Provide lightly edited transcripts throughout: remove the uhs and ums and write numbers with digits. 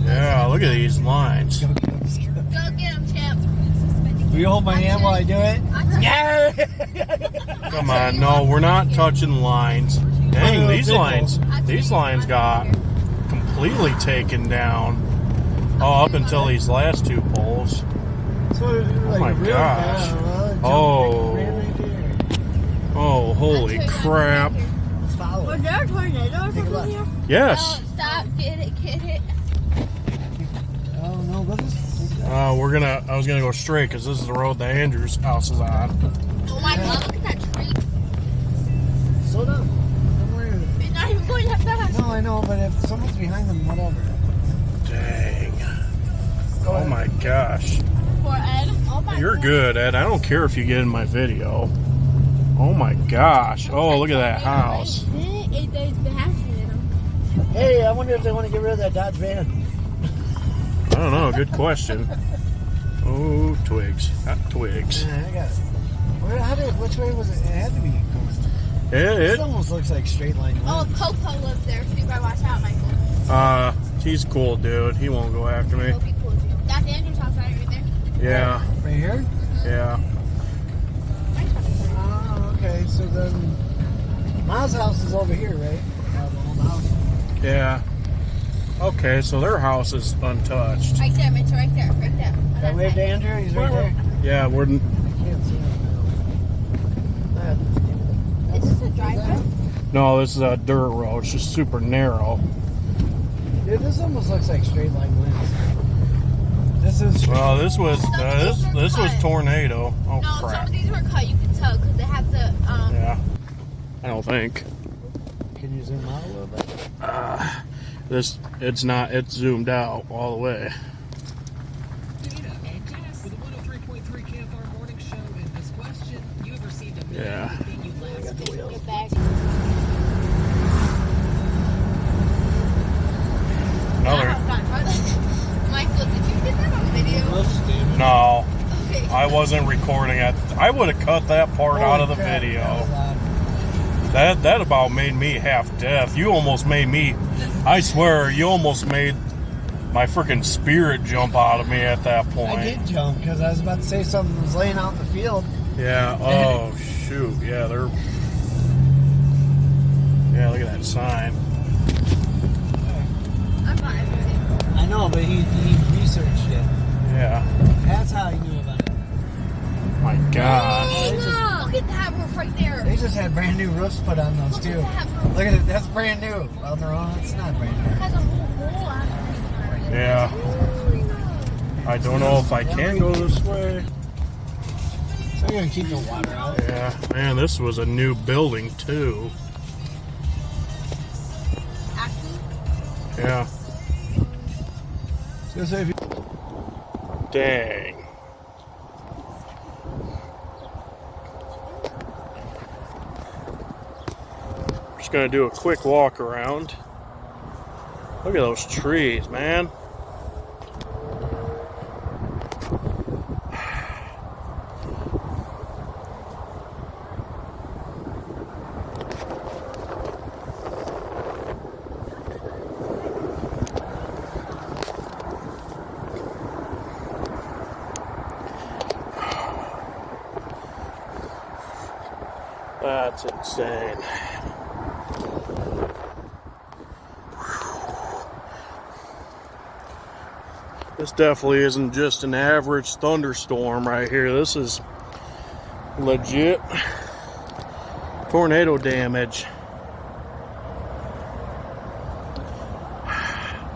Yeah, look at these lines. Go get him, champ. Will you hold my hand while I do it? Yeah. Come on, no, we're not touching lines. Dang, these lines got completely taken down. Oh, up until these last two poles. So, Oh my gosh. Oh. Oh, holy crap. Was there a tornado over here? Yes. Oh, stop. Get it. Oh, no, but this... I was gonna go straight because this is the road that Andrew's house is on. Oh my God, look at that tree. Slow down. Don't worry. It's not even going that fast. No, I know, but if someone's behind them, whatever. Dang. Go Oh ahead. my gosh. Poor Ed. Oh my You're God. good, Ed. I don't care if you get in my video. Oh my gosh. Oh, look at that house. Hey, I wonder if they want to get rid of that Dodge van. I don't know. Good question. Oh, twigs. Not twigs. Yeah, I got it. Which way was it? It had to be going. This almost looks like straight line. Oh, Coco lives there, so you better watch out, Michael. He's cool, dude. He won't go after me. He'll be cool with you. That's Andrew's house right there. Yeah. Right here? Yeah. Oh, okay. So then, Ma's house is over here, right? The old house. Yeah. Okay, so their house is untouched. Right there, Mitch, right there. That way, Andrew? He's right there. Yeah, we're. I can't see him now. Is this a driveway? No, this is a dirt road. It's just super narrow. Dude, this almost looks like straight line lines. This is. Well, this was tornado. Oh No, some crap. of these were cut. You can tell because they have the Yeah. I don't think. Can you zoom out a little bit? It's zoomed out all the way. Yeah. Get back. Another. Michael, did you get that on video? No, Okay. I wasn't recording it. I would have cut that part out of the Holy crap, video. that was loud. That about made me half deaf. You almost made me. I swear, you almost made my freaking spirit jump out of me at that point. I did jump because I was about to say something was laying out in the field. Yeah. Oh shoot. Yeah, they're. Yeah, look at that sign. I'm fine. I know, but he researched it. Yeah. That's how he knew about it. My gosh. They just- Look at that roof right there. They just had brand new roofs put on those Look too. at that roof. Look at it. That's brand new. Well, no, it's not brand It new. has a whole hole out of it. Yeah. I don't know if I can go this way. So you're gonna keep the water out. Yeah. Man, this was a new building too. Actually, Yeah. So if you Dang. Just gonna do a quick walk around. Look at those trees, man. That's insane. This definitely isn't just an average thunderstorm right here. This is legit tornado damage.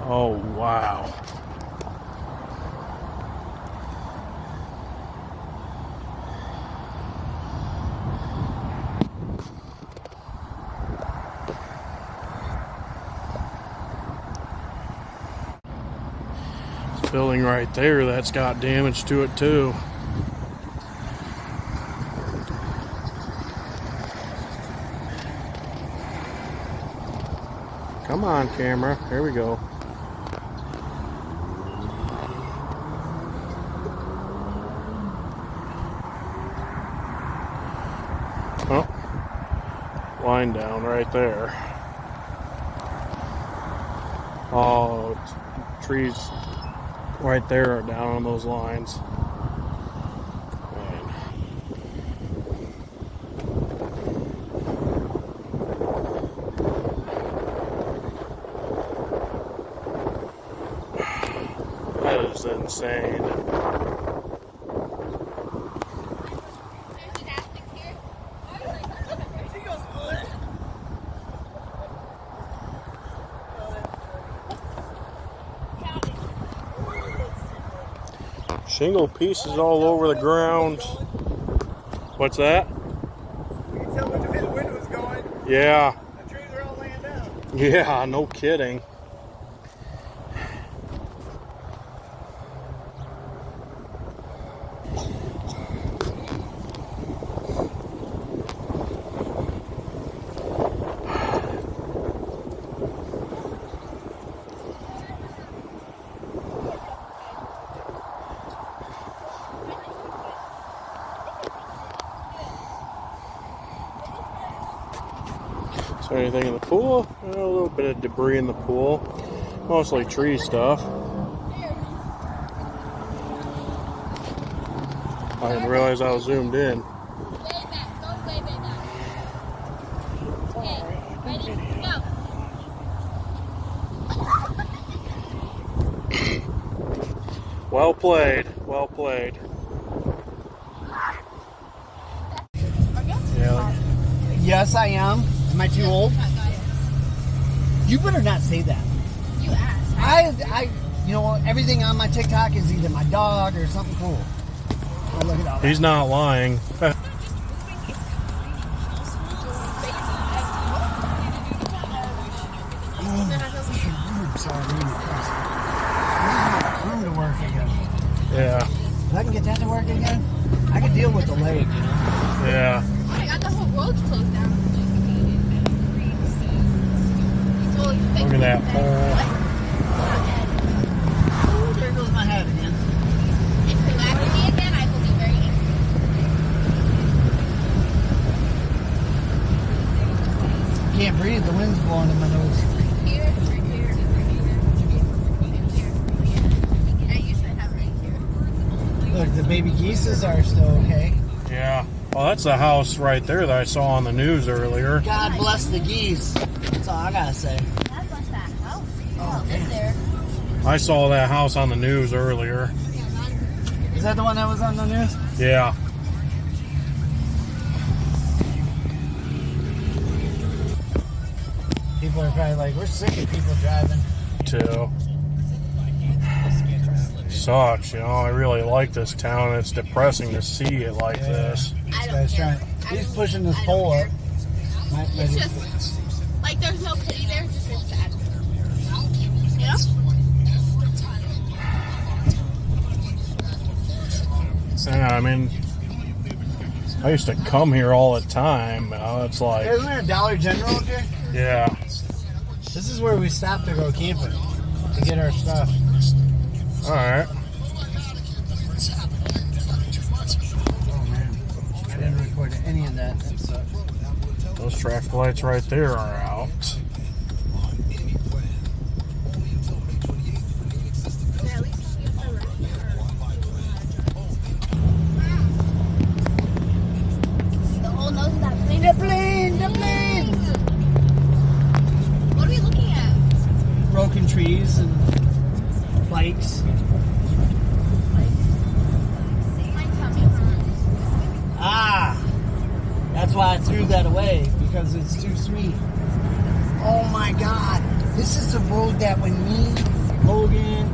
Oh, wow. Building right there, that's got damage to it too. Come on, camera. Here we go. Oh, line down right there. Oh, trees right there are down on those lines. That is insane. Shingle pieces all over the ground. What's that? You can tell which way the wind was going. Yeah. The trees are all laying down. Yeah, no kidding. Is there anything in the pool? A little bit of debris in the pool. Mostly tree stuff. I didn't realize I was zoomed in. Well played. Well played. Yeah. Yes, I am. Am I too old? You better not say that. You asked. You know what? Everything on my TikTok is either my dog or something cool. Oh, look at all that. He's not lying. Room to work again. Yeah. If I can get that to work again, I can deal with the leg, you know? Yeah. Oh my god, the whole world's closed down. Look at that pole. Oh, there goes my head again. If you laugh at me again, I will be very angry. Can't breathe. The wind's blowing in my nose. Here, right here, right here. I usually have it right here. Look, the baby geeses are still okay. Yeah. Well, that's the house right there that I saw on the news earlier. God bless the geese. That's all I gotta say. God bless that house. Oh, Live man. there. I saw that house on the news earlier. Is that the one that was on the news? Yeah. People are probably like, we're sick of people driving. Too. Sucks, you know. I really like this town. It's depressing to see it like this. I This don't guy's care. trying. He's pushing this pole up. It's just, like, there's no pity there. It's just it's sad. You know? Yeah, I mean, I used to come here all the time. You know, it's like, Isn't there a Dollar General up here? yeah. This is where we stop to go camping to get our stuff. All right. Oh man, I didn't record any of that. That sucks. Those traffic lights right there are out. Yeah, at least you get the the whole nose of that plane. The plane, the plane. What are we looking at? Broken trees and bikes. My tummy hurts. Ah, that's why I threw that away, because it's too sweet. Oh my God, this is the road that when me, Logan,